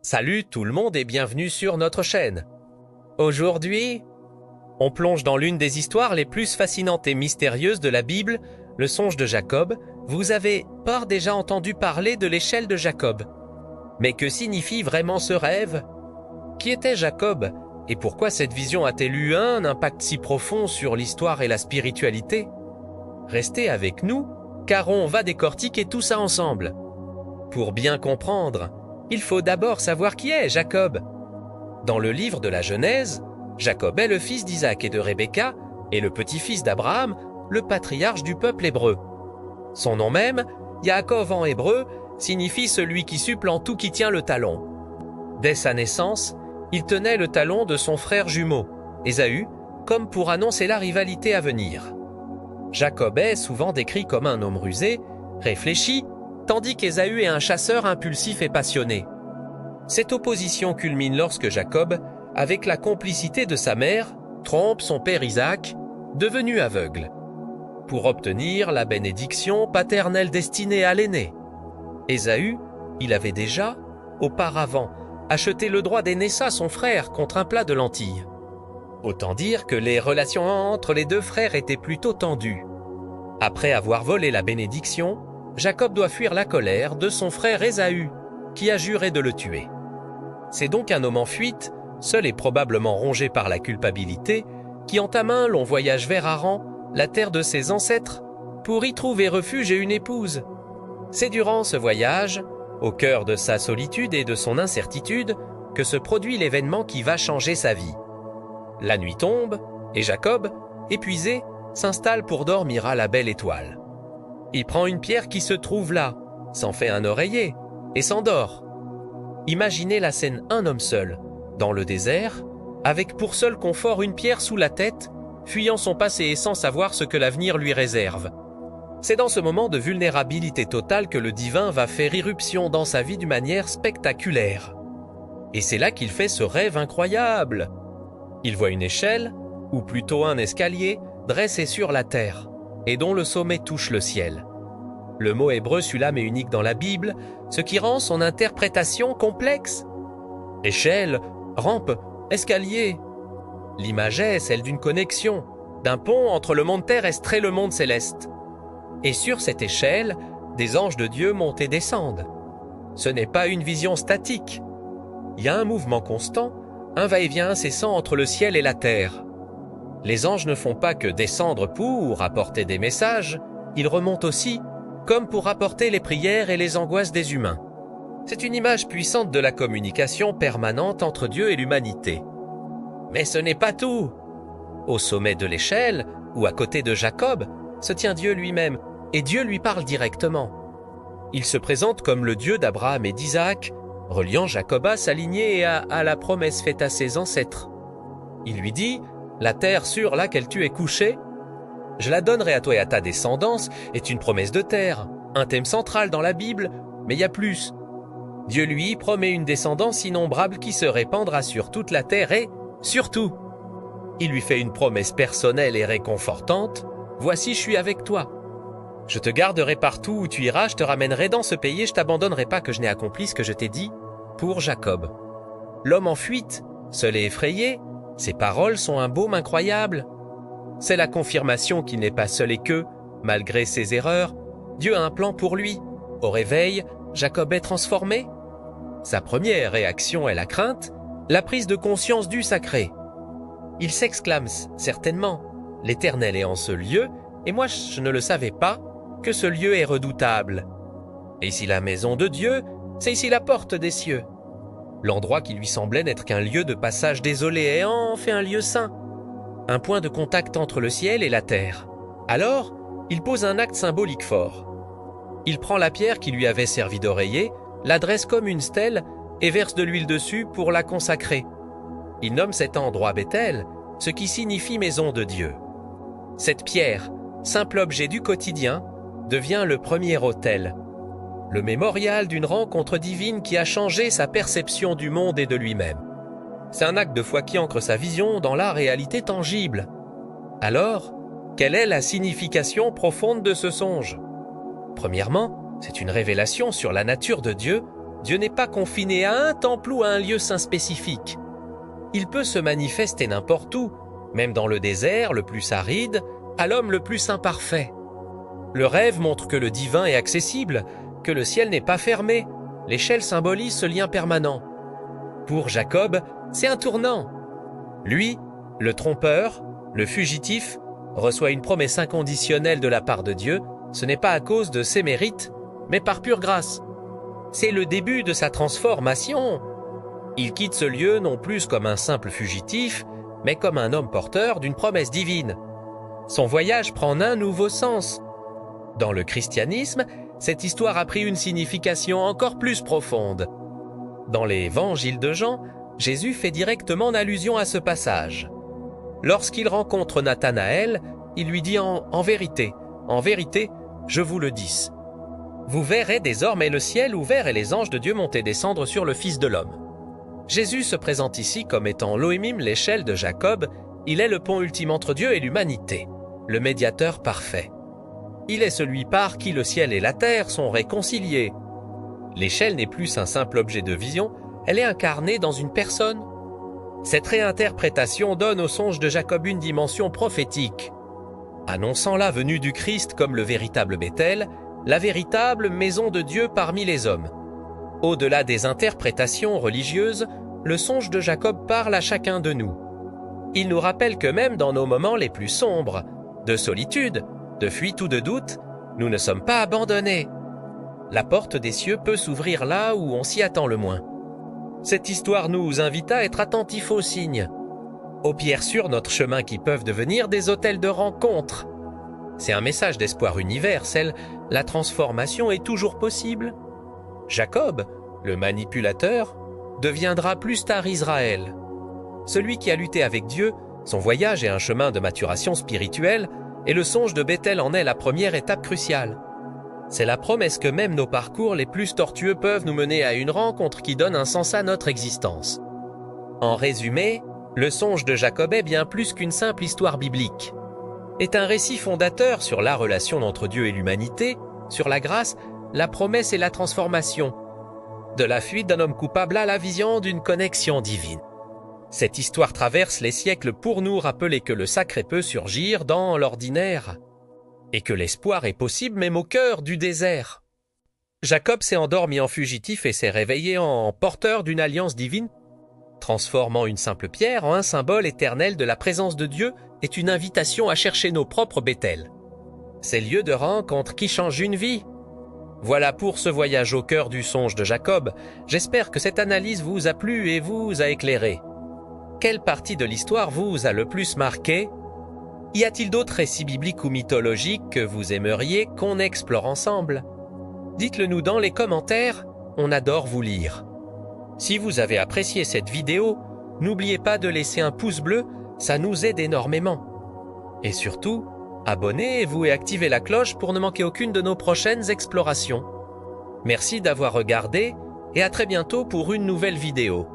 Salut tout le monde et bienvenue sur notre chaîne. Aujourd'hui, on plonge dans l'une des histoires les plus fascinantes et mystérieuses de la Bible, le songe de Jacob. Vous avez pas déjà entendu parler de l'échelle de Jacob. Mais que signifie vraiment ce rêve? Qui était Jacob? Et pourquoi cette vision a-t-elle eu un impact si profond sur l'histoire et la spiritualité? Restez avec nous, car on va décortiquer tout ça ensemble. Pour bien comprendre, il faut d'abord savoir qui est Jacob. Dans le livre de la Genèse, Jacob est le fils d'Isaac et de Rebecca et le petit-fils d'Abraham, le patriarche du peuple hébreu. Son nom même, Yaakov en hébreu, signifie celui qui supplante tout qui tient le talon. Dès sa naissance, il tenait le talon de son frère jumeau, Ésaü, comme pour annoncer la rivalité à venir. Jacob est souvent décrit comme un homme rusé, réfléchi, tandis qu'Ésaü est un chasseur impulsif et passionné. Cette opposition culmine lorsque Jacob, avec la complicité de sa mère, trompe son père Isaac, devenu aveugle, pour obtenir la bénédiction paternelle destinée à l'aîné. Ésaü, il avait déjà, auparavant, acheté le droit d'aîner son frère contre un plat de lentilles. Autant dire que les relations entre les deux frères étaient plutôt tendues. Après avoir volé la bénédiction, Jacob doit fuir la colère de son frère Ésaü, qui a juré de le tuer. C'est donc un homme en fuite, seul et probablement rongé par la culpabilité, qui entame un long voyage vers Haran, la terre de ses ancêtres, pour y trouver refuge et une épouse. C'est durant ce voyage, au cœur de sa solitude et de son incertitude, que se produit l'événement qui va changer sa vie. La nuit tombe, et Jacob, épuisé, s'installe pour dormir à la belle étoile. Il prend une pierre qui se trouve là, s'en fait un oreiller, et s'endort. Imaginez la scène, un homme seul, dans le désert, avec pour seul confort une pierre sous la tête, fuyant son passé et sans savoir ce que l'avenir lui réserve. C'est dans ce moment de vulnérabilité totale que le divin va faire irruption dans sa vie d'une manière spectaculaire. Et c'est là qu'il fait ce rêve incroyable. Il voit une échelle, ou plutôt un escalier, dressé sur la terre, et dont le sommet touche le ciel. Le mot hébreu sulame est unique dans la Bible, ce qui rend son interprétation complexe. Échelle, rampe, escalier. L'image est celle d'une connexion, d'un pont entre le monde terrestre et le monde céleste. Et sur cette échelle, des anges de Dieu montent et descendent. Ce n'est pas une vision statique. Il y a un mouvement constant, un va-et-vient incessant entre le ciel et la terre. Les anges ne font pas que descendre pour apporter des messages, ils remontent aussi, comme pour apporter les prières et les angoisses des humains. C'est une image puissante de la communication permanente entre Dieu et l'humanité. Mais ce n'est pas tout. Au sommet de l'échelle, ou à côté de Jacob, se tient Dieu lui-même, et Dieu lui parle directement. Il se présente comme le Dieu d'Abraham et d'Isaac, reliant Jacob à sa lignée et à la promesse faite à ses ancêtres. Il lui dit: la terre sur laquelle tu es couché, je la donnerai à toi et à ta descendance, est une promesse de terre, un thème central dans la Bible, mais il y a plus. Dieu lui promet une descendance innombrable qui se répandra sur toute la terre et, surtout, il lui fait une promesse personnelle et réconfortante: voici, je suis avec toi. Je te garderai partout où tu iras, je te ramènerai dans ce pays et je t'abandonnerai pas que je n'ai accompli ce que je t'ai dit pour Jacob. L'homme en fuite, seul et effrayé, ses paroles sont un baume incroyable. C'est la confirmation qu'il n'est pas seul et que, malgré ses erreurs, Dieu a un plan pour lui. Au réveil, Jacob est transformé. Sa première réaction est la crainte, la prise de conscience du sacré. Il s'exclame certainement: l'Éternel est en ce lieu, et moi je ne le savais pas, que ce lieu est redoutable. Et ici la maison de Dieu, c'est ici la porte des cieux. L'endroit qui lui semblait n'être qu'un lieu de passage désolé est en fait un lieu saint, un point de contact entre le ciel et la terre. Alors, il pose un acte symbolique fort. Il prend la pierre qui lui avait servi d'oreiller, la dresse comme une stèle et verse de l'huile dessus pour la consacrer. Il nomme cet endroit Béthel, ce qui signifie maison de Dieu. Cette pierre, simple objet du quotidien, devient le premier autel, le mémorial d'une rencontre divine qui a changé sa perception du monde et de lui-même. C'est un acte de foi qui ancre sa vision dans la réalité tangible. Alors, quelle est la signification profonde de ce songe? Premièrement, c'est une révélation sur la nature de Dieu, Dieu n'est pas confiné à un temple ou à un lieu saint spécifique. Il peut se manifester n'importe où, même dans le désert le plus aride, à l'homme le plus imparfait. Le rêve montre que le divin est accessible, que le ciel n'est pas fermé. L'échelle symbolise ce lien permanent. Pour Jacob, c'est un tournant. Lui, le trompeur, le fugitif, reçoit une promesse inconditionnelle de la part de Dieu. Ce n'est pas à cause de ses mérites, mais par pure grâce. C'est le début de sa transformation. Il quitte ce lieu non plus comme un simple fugitif, mais comme un homme porteur d'une promesse divine. Son voyage prend un nouveau sens. Dans le christianisme, cette histoire a pris une signification encore plus profonde. Dans l'évangile de Jean, Jésus fait directement allusion à ce passage. Lorsqu'il rencontre Nathanaël, il lui dit en vérité, je vous le dis. Vous verrez désormais le ciel ouvert et les anges de Dieu monter descendre sur le Fils de l'homme. Jésus se présente ici comme étant l'Ohémim, l'échelle de Jacob. Il est le pont ultime entre Dieu et l'humanité, le médiateur parfait. Il est celui par qui le ciel et la terre sont réconciliés. L'échelle n'est plus un simple objet de vision, elle est incarnée dans une personne. Cette réinterprétation donne au songe de Jacob une dimension prophétique, annonçant la venue du Christ comme le véritable Béthel, la véritable maison de Dieu parmi les hommes. Au-delà des interprétations religieuses, le songe de Jacob parle à chacun de nous. Il nous rappelle que même dans nos moments les plus sombres, de solitude, de fuite ou de doute, nous ne sommes pas abandonnés. La porte des cieux peut s'ouvrir là où on s'y attend le moins. Cette histoire nous invite à être attentifs aux signes, aux pierres sur notre chemin qui peuvent devenir des hôtels de rencontre. C'est un message d'espoir universel, la transformation est toujours possible. Jacob, le manipulateur, deviendra plus tard Israël. Celui qui a lutté avec Dieu, son voyage est un chemin de maturation spirituelle, et le songe de Béthel en est la première étape cruciale. C'est la promesse que même nos parcours les plus tortueux peuvent nous mener à une rencontre qui donne un sens à notre existence. En résumé, le songe de Jacob est bien plus qu'une simple histoire biblique. Est un récit fondateur sur la relation entre Dieu et l'humanité, sur la grâce, la promesse et la transformation. De la fuite d'un homme coupable à la vision d'une connexion divine. Cette histoire traverse les siècles pour nous rappeler que le sacré peut surgir dans l'ordinaire et que l'espoir est possible même au cœur du désert. Jacob s'est endormi en fugitif et s'est réveillé en porteur d'une alliance divine, transformant une simple pierre en un symbole éternel de la présence de Dieu est une invitation à chercher nos propres Béthel. Ces lieux de rencontre qui changent une vie. Voilà pour ce voyage au cœur du songe de Jacob. J'espère que cette analyse vous a plu et vous a éclairé. Quelle partie de l'histoire vous a le plus marqué? Y a-t-il d'autres récits bibliques ou mythologiques que vous aimeriez qu'on explore ensemble? Dites-le nous dans les commentaires, on adore vous lire. Si vous avez apprécié cette vidéo, n'oubliez pas de laisser un pouce bleu, ça nous aide énormément. Et surtout, abonnez-vous et activez la cloche pour ne manquer aucune de nos prochaines explorations. Merci d'avoir regardé et à très bientôt pour une nouvelle vidéo.